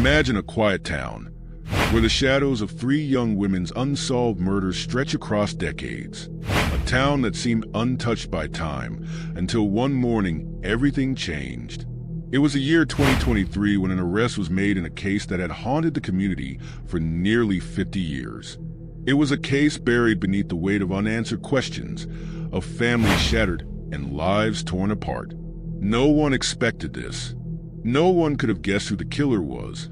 Imagine a quiet town, where the shadows of three young women's unsolved murders stretch across decades. A town that seemed untouched by time, until one morning, everything changed. It was the year 2023 when an arrest was made in a case that had haunted the community for nearly 50 years. It was a case buried beneath the weight of unanswered questions, of families shattered and lives torn apart. No one expected this. No one could have guessed who the killer was,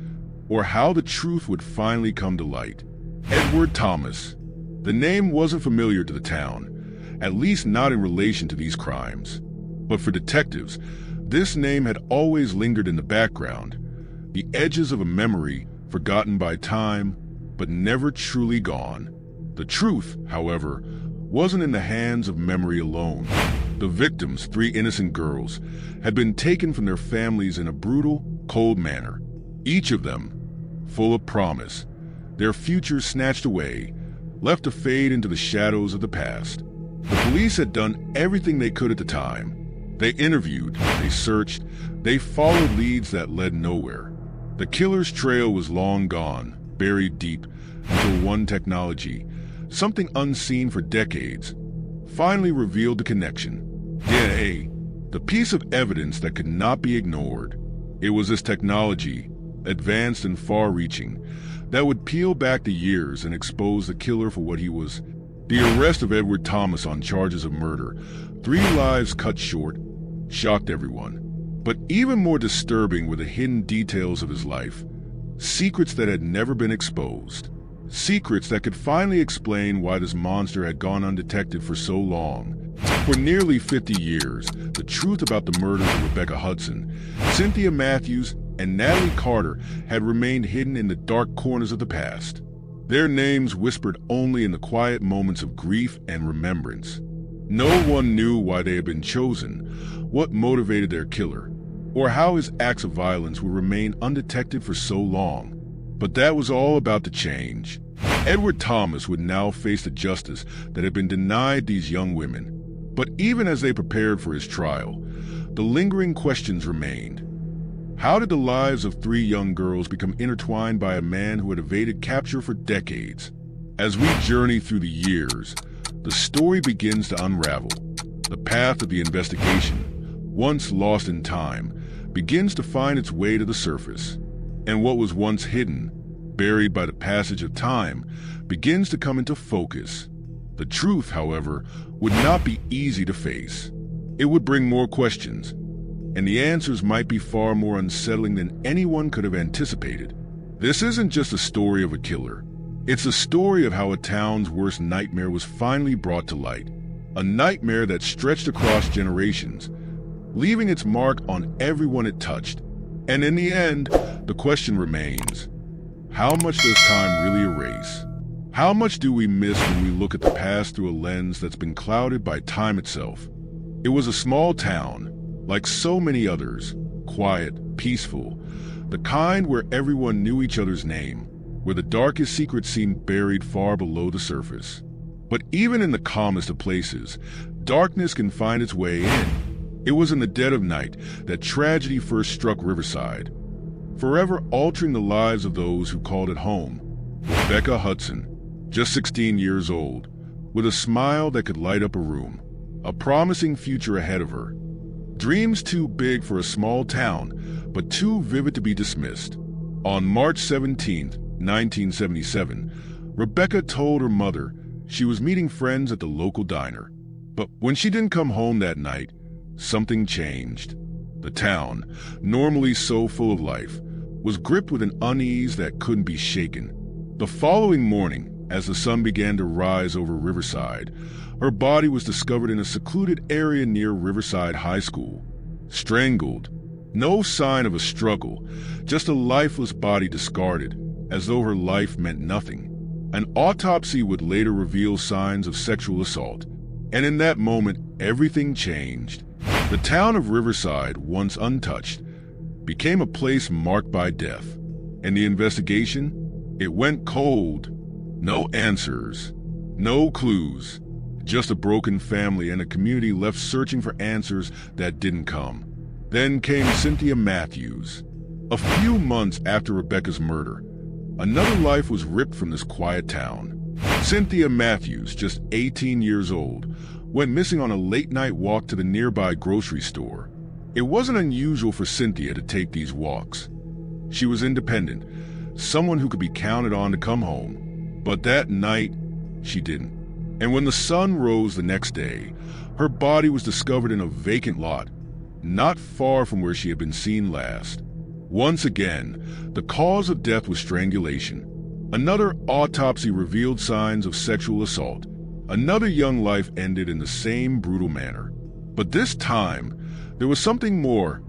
or how the truth would finally come to light. Edward Thomas. The name wasn't familiar to the town, at least not in relation to these crimes. But for detectives, this name had always lingered in the background, the edges of a memory forgotten by time, but never truly gone. The truth, however, wasn't in the hands of memory alone. The victims, three innocent girls, had been taken from their families in a brutal, cold manner. Each of them, full of promise, their futures snatched away, left to fade into the shadows of the past. The police had done everything they could at the time. They interviewed, they searched, they followed leads that led nowhere. The killer's trail was long gone, buried deep, until one technology, something unseen for decades, finally revealed the connection. DNA, the piece of evidence that could not be ignored. It was this technology, advanced and far-reaching, that would peel back the years and expose the killer for what he was. The arrest of Edward Thomas on charges of murder, 3 lives cut short, shocked everyone. But even more disturbing were the hidden details of his life, secrets that had never been exposed. Secrets that could finally explain why this monster had gone undetected for so long. For nearly 50 years, the truth about the murders of Rebecca Hudson, Cynthia Matthews, and Natalie Carter had remained hidden in the dark corners of the past. Their names whispered only in the quiet moments of grief and remembrance. No one knew why they had been chosen, what motivated their killer, or how his acts of violence would remain undetected for so long. But that was all about to change. Edward Thomas would now face the justice that had been denied these young women. But even as they prepared for his trial, the lingering questions remained. How did the lives of 3 young girls become intertwined by a man who had evaded capture for decades? As we journey through the years, the story begins to unravel. The path of the investigation, once lost in time, begins to find its way to the surface. And what was once hidden, buried by the passage of time, begins to come into focus. The truth, however, would not be easy to face. It would bring more questions, and the answers might be far more unsettling than anyone could have anticipated. This isn't just a story of a killer. It's a story of how a town's worst nightmare was finally brought to light. A nightmare that stretched across generations, leaving its mark on everyone it touched. And in the end, the question remains, how much does time really erase? How much do we miss when we look at the past through a lens that's been clouded by time itself? It was a small town, like so many others, quiet, peaceful, the kind where everyone knew each other's name, where the darkest secrets seemed buried far below the surface. But even in the calmest of places, darkness can find its way in. It was in the dead of night that tragedy first struck Riverside, forever altering the lives of those who called it home. Rebecca Hudson, just 16 years old, with a smile that could light up a room, a promising future ahead of her. Dreams too big for a small town, but too vivid to be dismissed. On March 17, 1977, Rebecca told her mother she was meeting friends at the local diner. But when she didn't come home that night, something changed. The town, normally so full of life, was gripped with an unease that couldn't be shaken. The following morning, as the sun began to rise over Riverside, her body was discovered in a secluded area near Riverside High School. Strangled. No sign of a struggle, just a lifeless body discarded, as though her life meant nothing. An autopsy would later reveal signs of sexual assault, and in that moment, everything changed. The town of Riverside, once untouched, became a place marked by death. And the investigation? It went cold. No answers. No clues. Just a broken family and a community left searching for answers that didn't come. Then came Cynthia Matthews. A few months after Rebecca's murder, another life was ripped from this quiet town. Cynthia Matthews, just 18 years old, went missing on a late-night walk to the nearby grocery store. It wasn't unusual for Cynthia to take these walks. She was independent, someone who could be counted on to come home. But that night, she didn't. And when the sun rose the next day, her body was discovered in a vacant lot, not far from where she had been seen last. Once again, the cause of death was strangulation. Another autopsy revealed signs of sexual assault. Another young life ended in the same brutal manner. But this time, there was something more,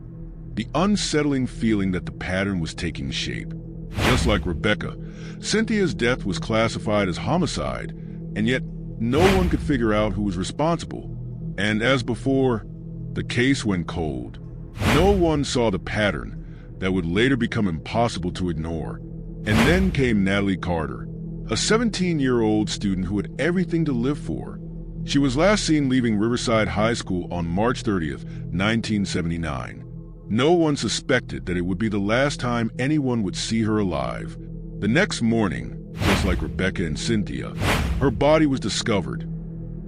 the unsettling feeling that the pattern was taking shape. Just like Rebecca, Cynthia's death was classified as homicide, and yet no one could figure out who was responsible. And as before, the case went cold. No one saw the pattern that would later become impossible to ignore. And then came Natalie Carter, a 17-year-old student who had everything to live for. She was last seen leaving Riverside High School on March 30th, 1979. No one suspected that it would be the last time anyone would see her alive. The next morning, just like Rebecca and Cynthia, her body was discovered.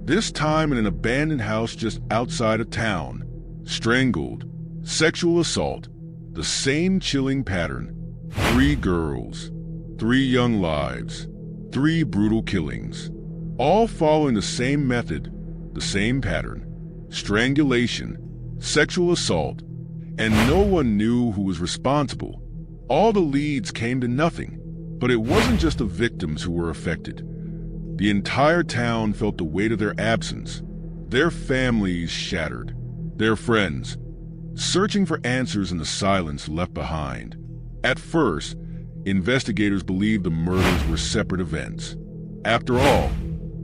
This time in an abandoned house just outside of town. Strangled, sexual assault, the same chilling pattern. 3 girls, 3 young lives, 3 brutal killings, all following the same method, the same pattern. Strangulation, sexual assault, and no one knew who was responsible. All the leads came to nothing, but it wasn't just the victims who were affected. The entire town felt the weight of their absence, their families shattered, their friends searching for answers in the silence left behind. At first, investigators believed the murders were separate events. After all,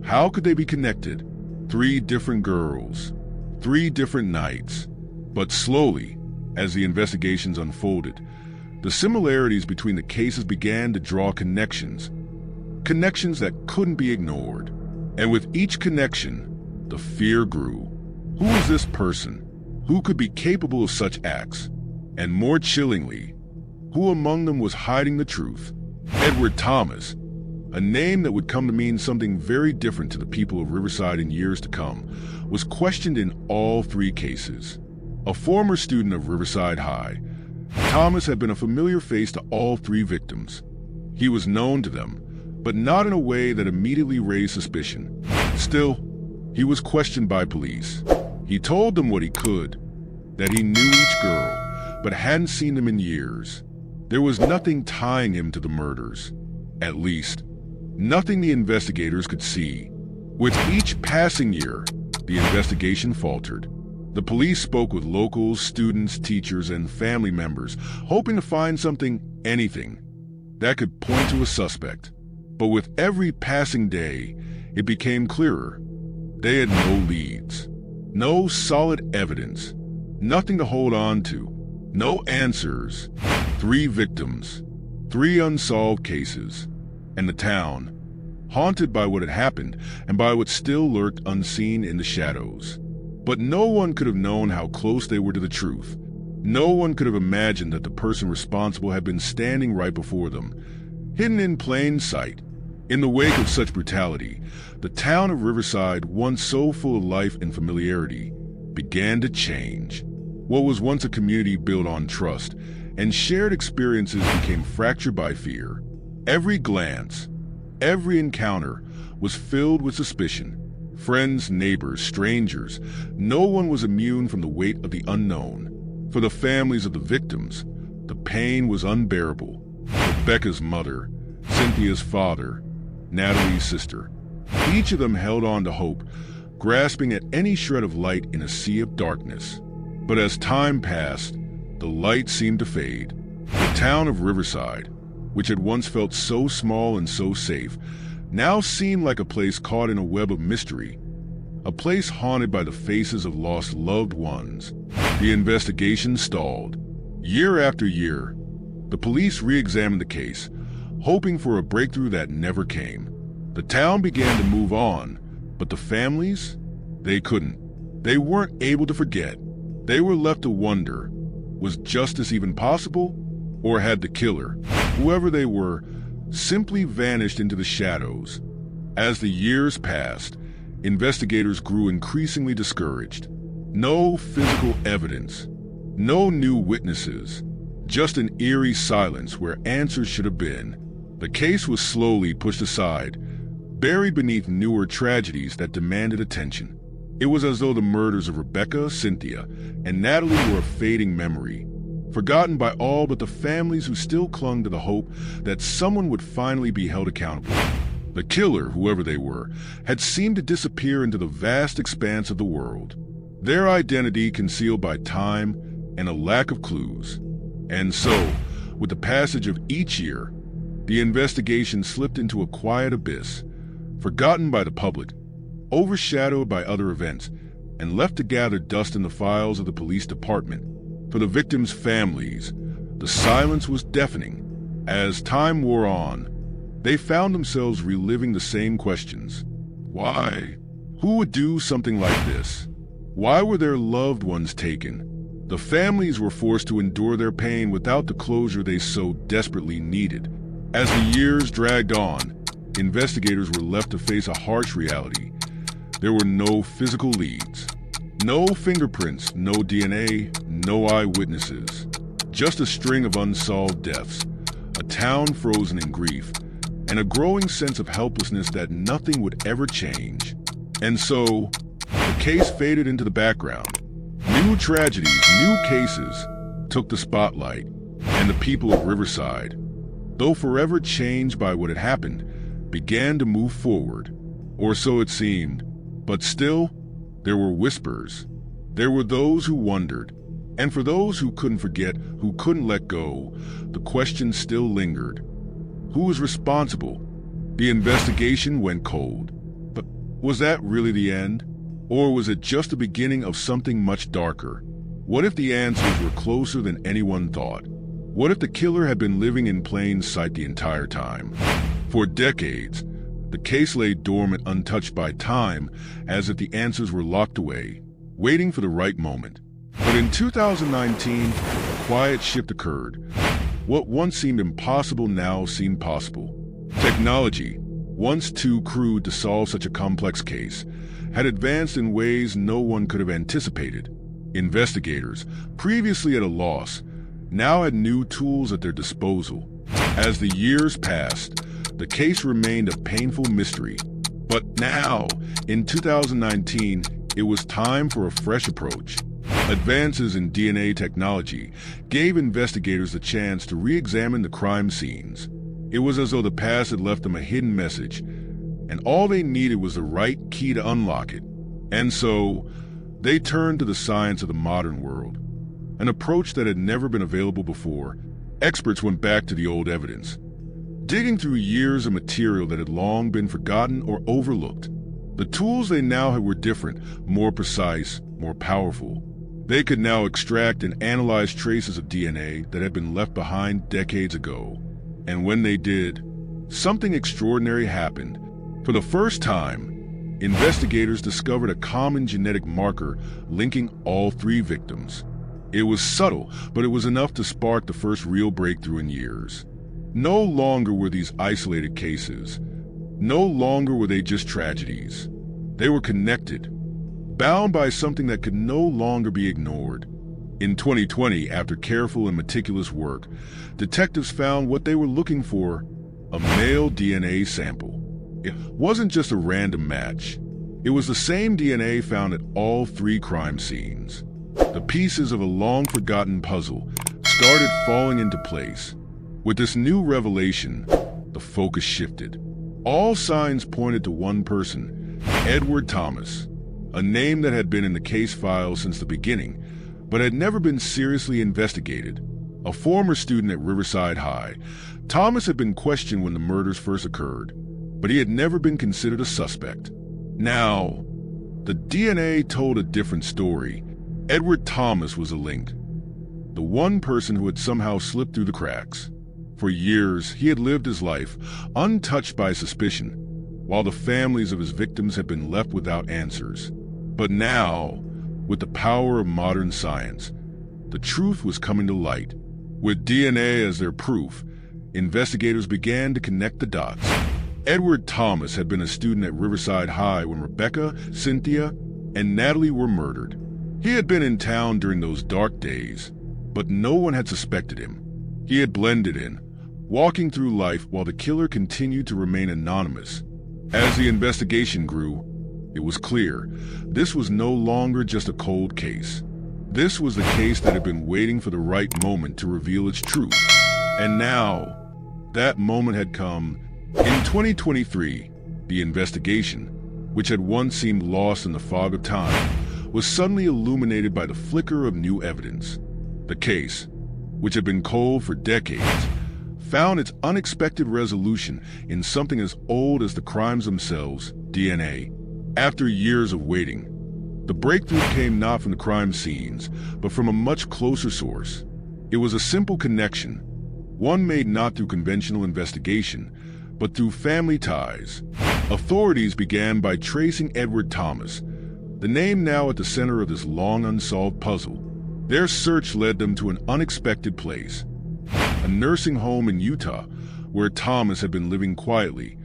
how could they be connected? 3 different girls, 3 different nights. But slowly, as the investigations unfolded, the similarities between the cases began to draw connections that couldn't be ignored. And with each connection, the fear grew. Who was this person? Who could be capable of such acts? And more chillingly, who among them was hiding the truth? Edward Thomas, a name that would come to mean something very different to the people of Riverside in years to come, was questioned in all 3 cases. A former student of Riverside High, Thomas had been a familiar face to all 3 victims. He was known to them, but not in a way that immediately raised suspicion. Still, he was questioned by police. He told them what he could, that he knew each girl, but hadn't seen them in years. There was nothing tying him to the murders. At least, nothing the investigators could see. With each passing year, the investigation faltered. The police spoke with locals, students, teachers, and family members, hoping to find something, anything, that could point to a suspect. But with every passing day, it became clearer. They had no leads, no solid evidence, nothing to hold on to, no answers. 3 victims, 3 unsolved cases, and the town, haunted by what had happened and by what still lurked unseen in the shadows. But no one could have known how close they were to the truth. No one could have imagined that the person responsible had been standing right before them, hidden in plain sight. In the wake of such brutality, the town of Riverside, once so full of life and familiarity, began to change. What was once a community built on trust and shared experiences became fractured by fear. Every glance, every encounter was filled with suspicion. Friends, neighbors, strangers, no one was immune from the weight of the unknown. For the families of the victims, the pain was unbearable. Rebecca's mother, Cynthia's father, Natalie's sister, each of them held on to hope, grasping at any shred of light in a sea of darkness. But as time passed, the light seemed to fade. The town of Riverside, which had once felt so small and so safe, now seemed like a place caught in a web of mystery, a place haunted by the faces of lost loved ones. The investigation stalled. Year after year, the police re-examined the case, hoping for a breakthrough that never came. The town began to move on, but the families, they couldn't. They weren't able to forget. They were left to wonder, was justice even possible? Or had the killer, whoever they were, simply vanished into the shadows? As the years passed, investigators grew increasingly discouraged. No physical evidence, no new witnesses, just an eerie silence where answers should have been. The case was slowly pushed aside, buried beneath newer tragedies that demanded attention. It was as though the murders of Rebecca, Cynthia, and Natalie were a fading memory, forgotten by all but the families who still clung to the hope that someone would finally be held accountable. The killer, whoever they were, had seemed to disappear into the vast expanse of the world, their identity concealed by time and a lack of clues. And so, with the passage of each year, the investigation slipped into a quiet abyss, forgotten by the public, overshadowed by other events, and left to gather dust in the files of the police department. For the victims' families, the silence was deafening. As time wore on, they found themselves reliving the same questions. Why? Who would do something like this? Why were their loved ones taken? The families were forced to endure their pain without the closure they so desperately needed. As the years dragged on, investigators were left to face a harsh reality. There were no physical leads, no fingerprints, no DNA, no eyewitnesses. Just a string of unsolved deaths, a town frozen in grief, and a growing sense of helplessness that nothing would ever change. And so, the case faded into the background. New tragedies, new cases took the spotlight, and the people of Riverside, though forever changed by what had happened, began to move forward, or so it seemed. But still, there were whispers. There were those who wondered, and for those who couldn't forget, who couldn't let go, the question still lingered. Who was responsible? The investigation went cold. But was that really the end? Or was it just the beginning of something much darker? What if the answers were closer than anyone thought? What if the killer had been living in plain sight the entire time? For decades, the case lay dormant, untouched by time, as if the answers were locked away, waiting for the right moment. But in 2019, a quiet shift occurred. What once seemed impossible now seemed possible. Technology, once too crude to solve such a complex case, had advanced in ways no one could have anticipated. Investigators, previously at a loss, now had new tools at their disposal. As the years passed, the case remained a painful mystery. But now, in 2019, it was time for a fresh approach. Advances in DNA technology gave investigators the chance to re-examine the crime scenes. It was as though the past had left them a hidden message, and all they needed was the right key to unlock it. And so, they turned to the science of the modern world, an approach that had never been available before. Experts went back to the old evidence, digging through years of material that had long been forgotten or overlooked. The tools they now had were different, more precise, more powerful. They could now extract and analyze traces of DNA that had been left behind decades ago. And when they did, something extraordinary happened. For the first time, investigators discovered a common genetic marker linking all three victims. It was subtle, but it was enough to spark the first real breakthrough in years. No longer were these isolated cases. No longer were they just tragedies. They were connected, bound by something that could no longer be ignored. In 2020, after careful and meticulous work, detectives found what they were looking for: a male DNA sample. It wasn't just a random match. It was the same DNA found at all three crime scenes. The pieces of a long-forgotten puzzle started falling into place. With this new revelation, the focus shifted. All signs pointed to one person, Edward Thomas, a name that had been in the case file since the beginning, but had never been seriously investigated. A former student at Riverside High, Thomas had been questioned when the murders first occurred, but he had never been considered a suspect. Now, the DNA told a different story. Edward Thomas was a link, the one person who had somehow slipped through the cracks. For years, he had lived his life, untouched by suspicion, while the families of his victims had been left without answers. But now, with the power of modern science, the truth was coming to light. With DNA as their proof, investigators began to connect the dots. Edward Thomas had been a student at Riverside High when Rebecca, Cynthia, and Natalie were murdered. He had been in town during those dark days, but no one had suspected him. He had blended in, walking through life while the killer continued to remain anonymous. As the investigation grew, it was clear this was no longer just a cold case. This was the case that had been waiting for the right moment to reveal its truth. And now, that moment had come. In 2023, the investigation, which had once seemed lost in the fog of time, was suddenly illuminated by the flicker of new evidence. The case, which had been cold for decades, found its unexpected resolution in something as old as the crimes themselves, DNA. After years of waiting, the breakthrough came not from the crime scenes, but from a much closer source. It was a simple connection, one made not through conventional investigation, but through family ties. Authorities began by tracing Edward Thomas, the name now at the center of this long unsolved puzzle. Their search led them to an unexpected place, a nursing home in Utah, where Thomas had been living quietly,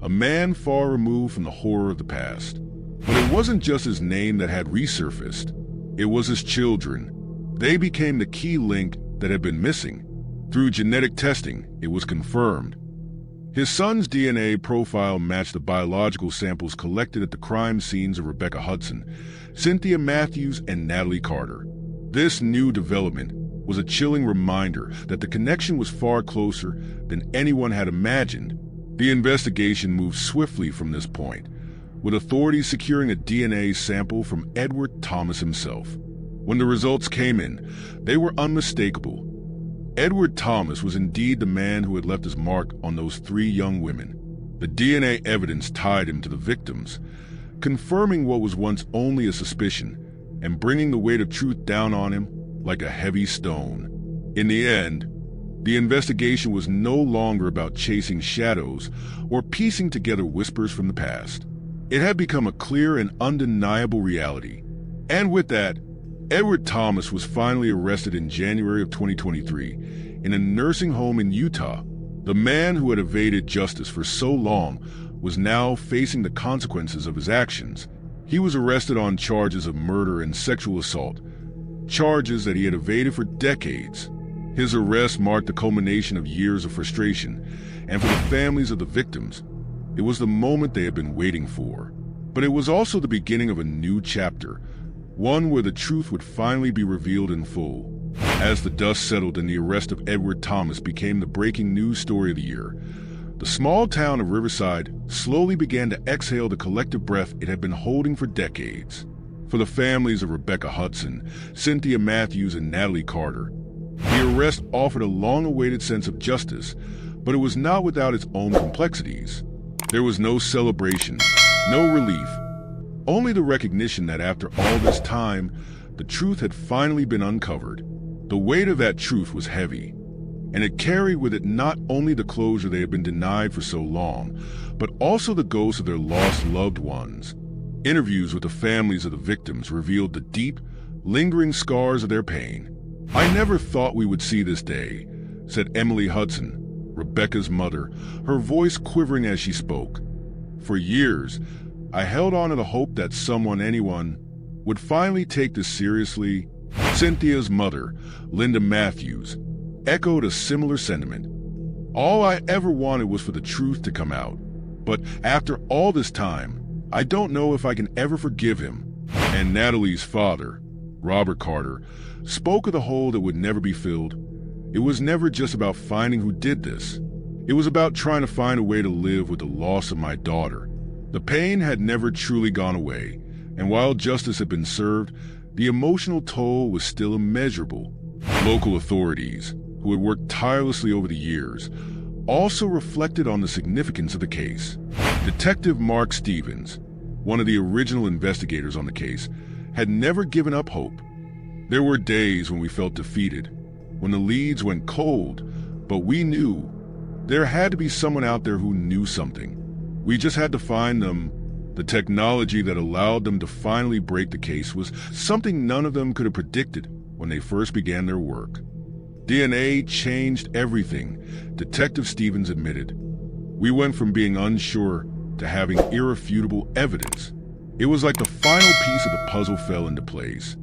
a man far removed from the horror of the past. But it wasn't just his name that had resurfaced. It was his children. They became the key link that had been missing. Through genetic testing, it was confirmed. His son's DNA profile matched the biological samples collected at the crime scenes of Rebecca Hudson, Cynthia Matthews, and Natalie Carter. This new development was a chilling reminder that the connection was far closer than anyone had imagined. The investigation moved swiftly from this point, with authorities securing a DNA sample from Edward Thomas himself. When the results came in, they were unmistakable. Edward Thomas was indeed the man who had left his mark on those 3 young women. The DNA evidence tied him to the victims, confirming what was once only a suspicion and bringing the weight of truth down on him like a heavy stone. In the end, the investigation was no longer about chasing shadows or piecing together whispers from the past. It had become a clear and undeniable reality. And with that, Edward Thomas was finally arrested in January of 2023 in a nursing home in Utah. The man who had evaded justice for so long was now facing the consequences of his actions. He was arrested on charges of murder and sexual assault, charges that he had evaded for decades. His arrest marked the culmination of years of frustration, and for the families of the victims, it was the moment they had been waiting for. But it was also the beginning of a new chapter, one where the truth would finally be revealed in full. As the dust settled and the arrest of Edward Thomas became the breaking news story of the year, the small town of Riverside slowly began to exhale the collective breath it had been holding for decades. For the families of Rebecca Hudson, Cynthia Matthews, and Natalie Carter, the arrest offered a long-awaited sense of justice, but it was not without its own complexities. There was no celebration, no relief, only the recognition that after all this time, the truth had finally been uncovered. The weight of that truth was heavy, and it carried with it not only the closure they had been denied for so long, but also the ghosts of their lost loved ones. Interviews with the families of the victims revealed the deep, lingering scars of their pain. "I never thought we would see this day," said Emily Hudson, Rebecca's mother, her voice quivering as she spoke. "For years, I held on to the hope that anyone, would finally take this seriously." Cynthia's mother, Linda Matthews, echoed a similar sentiment. "All I ever wanted was for the truth to come out. But after all this time, I don't know if I can ever forgive him." And Natalie's father, Robert Carter, spoke of the hole that would never be filled. "It was never just about finding who did this. It was about trying to find a way to live with the loss of my daughter." The pain had never truly gone away, and while justice had been served, the emotional toll was still immeasurable. Local authorities, who had worked tirelessly over the years, also reflected on the significance of the case. Detective Mark Stevens, one of the original investigators on the case, had never given up hope. "There were days when we felt defeated, when the leads went cold, but we knew there had to be someone out there who knew something. We just had to find them." The technology that allowed them to finally break the case was something none of them could have predicted when they first began their work. DNA changed everything, Detective Stevens admitted. We went from being unsure to having irrefutable evidence. It was like the final piece of the puzzle fell into place.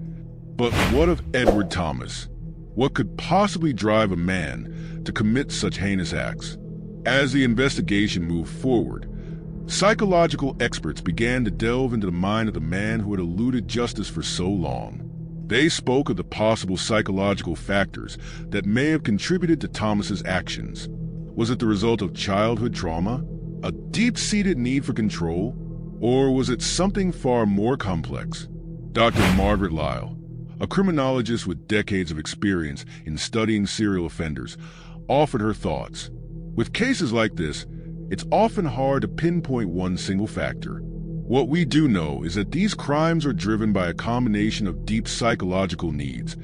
But what of Edward Thomas? What could possibly drive a man to commit such heinous acts? As the investigation moved forward, psychological experts began to delve into the mind of the man who had eluded justice for so long. They spoke of the possible psychological factors that may have contributed to Thomas's actions. Was it the result of childhood trauma, a deep-seated need for control, or was it something far more complex? Dr. Margaret Lyle, a criminologist with decades of experience in studying serial offenders, offered her thoughts. With cases like this, it's often hard to pinpoint one single factor. What we do know is that these crimes are driven by a combination of deep psychological needs,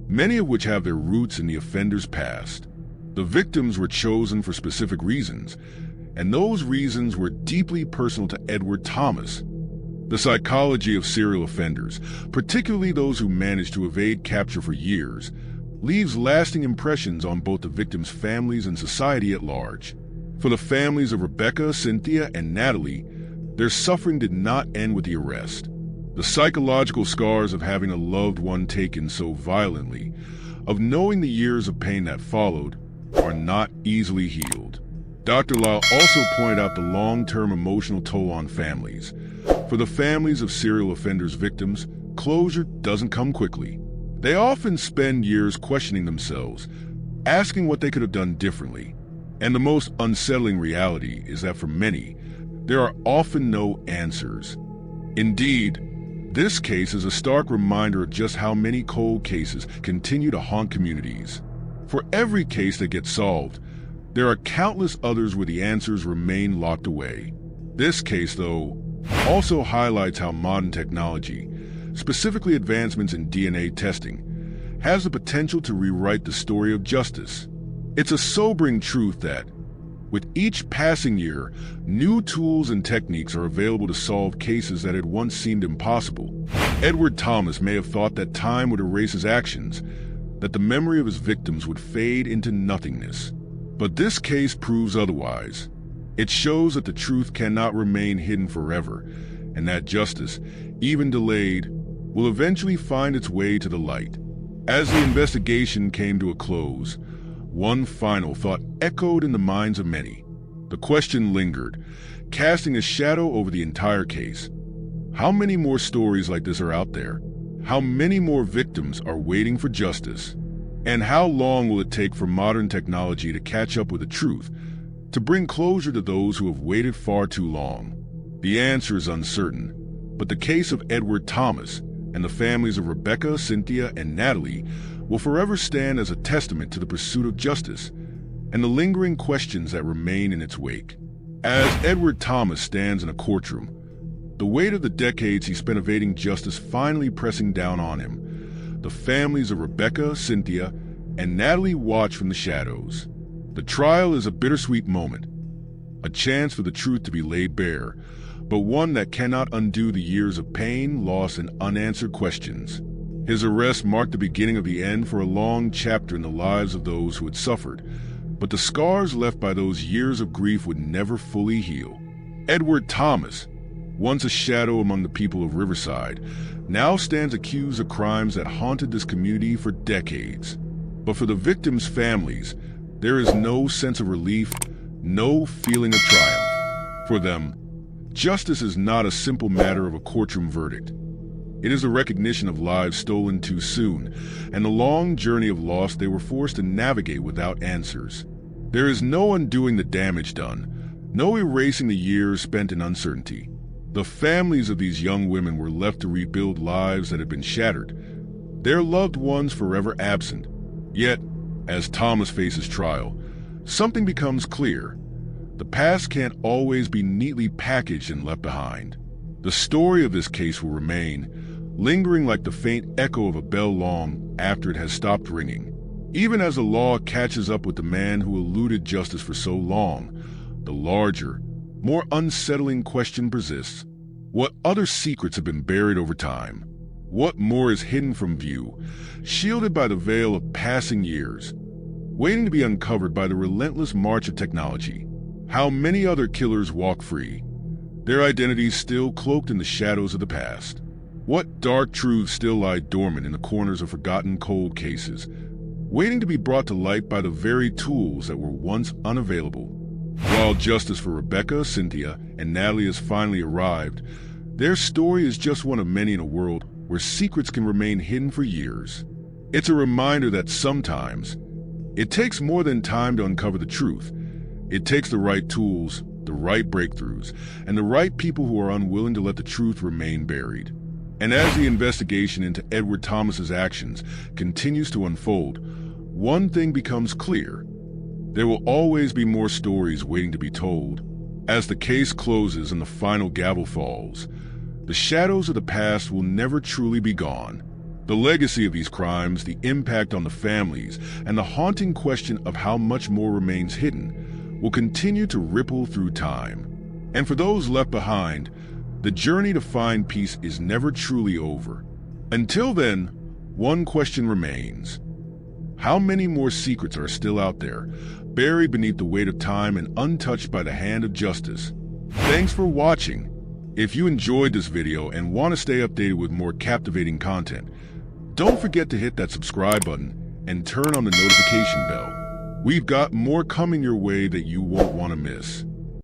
many of which have their roots in the offender's past. The victims were chosen for specific reasons, and those reasons were deeply personal to Edward Thomas. The psychology of serial offenders, particularly those who manage to evade capture for years, leaves lasting impressions on both the victims' families and society at large. For the families of Rebecca, Cynthia, and Natalie, their suffering did not end with the arrest. The psychological scars of having a loved one taken so violently, of knowing the years of pain that followed, are not easily healed. Dr. Lyle also pointed out the long-term emotional toll on families. For the families of serial offenders' victims, closure doesn't come quickly. They often spend years questioning themselves, asking what they could have done differently. And the most unsettling reality is that for many, there are often no answers. Indeed, this case is a stark reminder of just how many cold cases continue to haunt communities. For every case that gets solved, there are countless others where the answers remain locked away. This case, though, also highlights how modern technology, specifically advancements in DNA testing, has the potential to rewrite the story of justice. It's a sobering truth that, with each passing year, new tools and techniques are available to solve cases that had once seemed impossible. Edward Thomas may have thought that time would erase his actions, that the memory of his victims would fade into nothingness. But this case proves otherwise. It shows that the truth cannot remain hidden forever, and that justice, even delayed, will eventually find its way to the light. As the investigation came to a close, one final thought echoed in the minds of many. The question lingered, casting a shadow over the entire case. How many more stories like this are out there? How many more victims are waiting for justice? And how long will it take for modern technology to catch up with the truth, to bring closure to those who have waited far too long? The answer is uncertain, but the case of Edward Thomas and the families of Rebecca, Cynthia, and Natalie will forever stand as a testament to the pursuit of justice and the lingering questions that remain in its wake. As Edward Thomas stands in a courtroom, the weight of the decades he spent evading justice finally pressing down on him, the families of Rebecca, Cynthia, and Natalie watch from the shadows. The trial is a bittersweet moment, a chance for the truth to be laid bare, but one that cannot undo the years of pain, loss, and unanswered questions. His arrest marked the beginning of the end for a long chapter in the lives of those who had suffered, but the scars left by those years of grief would never fully heal. Edward Thomas, once a shadow among the people of Riverside, now stands accused of crimes that haunted this community for decades. But for the victims' families, there is no sense of relief, no feeling of triumph. For them, justice is not a simple matter of a courtroom verdict. It is a recognition of lives stolen too soon, and the long journey of loss they were forced to navigate without answers. There is no undoing the damage done, no erasing the years spent in uncertainty. The families of these young women were left to rebuild lives that had been shattered, their loved ones forever absent. Yet, as Thomas faces trial, something becomes clear. The past can't always be neatly packaged and left behind. The story of this case will remain, lingering like the faint echo of a bell long after it has stopped ringing. Even as the law catches up with the man who eluded justice for so long, the larger, more unsettling question persists. What other secrets have been buried over time? What more is hidden from view, shielded by the veil of passing years? waiting to be uncovered by the relentless march of technology. How many other killers walk free, their identities still cloaked in the shadows of the past. What dark truths still lie dormant in the corners of forgotten cold cases, waiting to be brought to light by the very tools that were once unavailable. While justice for Rebecca, Cynthia, and Natalie has finally arrived, their story is just one of many in a world where secrets can remain hidden for years. It's a reminder that sometimes it takes more than time to uncover the truth. It takes the right tools, the right breakthroughs, and the right people who are unwilling to let the truth remain buried. And as the investigation into Edward Thomas's actions continues to unfold, one thing becomes clear. There will always be more stories waiting to be told. As the case closes and the final gavel falls, the shadows of the past will never truly be gone. The legacy of these crimes, the impact on the families, and the haunting question of how much more remains hidden will continue to ripple through time. And for those left behind, the journey to find peace is never truly over. Until then, one question remains. How many more secrets are still out there, buried beneath the weight of time and untouched by the hand of justice? Thanks for watching. If you enjoyed this video and want to stay updated with more captivating content, don't forget to hit that subscribe button and turn on the notification bell. We've got more coming your way that you won't want to miss.